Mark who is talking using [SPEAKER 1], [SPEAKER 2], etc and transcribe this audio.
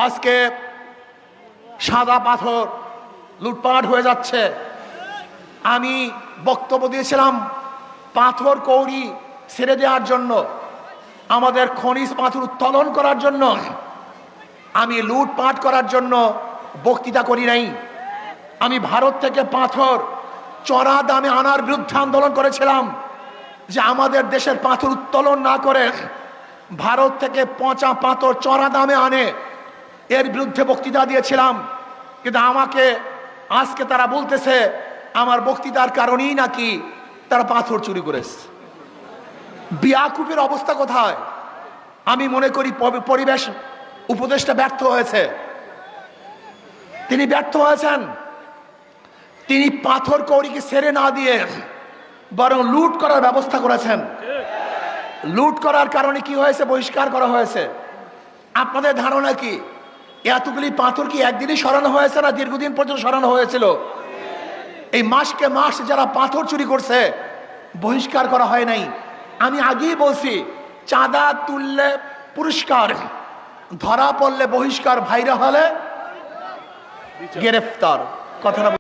[SPEAKER 1] আজকে সাদা পাথর লুটপাট হয়ে যাচ্ছে। আমি বক্তব্য দিয়েছিলাম পাথর কৌড়ি ছেড়ে দেওয়ার জন্য, আমাদের খনিজ পাথর উত্তোলন করার জন্য। আমি লুটপাট করার জন্য বক্তৃতা করি নাই। আমি ভারত থেকে পাথর চড়া দামে আনার বিরুদ্ধে আন্দোলন করেছিলাম, যে আমাদের দেশের পাথর উত্তোলন না করে ভারত থেকে পচা পাথর চড়া দামে আনে, এর বিরুদ্ধে বক্তৃতা দিয়েছিলাম। কিন্তু আমাকে আজকে তারা বলতেছে আমার বক্তৃতার কারণেই নাকি তারা পাথর চুরি করেছে। বিয়াকুবের অবস্থা কোথায়? আমি মনে করি পরিবেশ উপদেষ্টা ব্যর্থ হয়েছে। তিনি ব্যর্থ হয়েছেন। তিনি পাথর কৌড়িকে ছেড়ে না দিয়ে বরং লুট করার ব্যবস্থা করেছেন। লুট করার কারণে কি হয়েছে? বহিষ্কার করা হয়েছে। আপনাদের ধারণা কি এতগুলি পাথর কি একদিনই সরানো হয়েছে না দীর্ঘদিন পর্যন্ত সরানো হয়েছিল? এই মাসকে মাস যারা পাথর চুরি করছে বহিষ্কার করা হয় নাই। আমি আগেই বলছি, চাঁদা তুললে পুরস্কার, ধরা পড়লে বহিষ্কার, ভাইরা হলে গ্রেফতার। কথাটা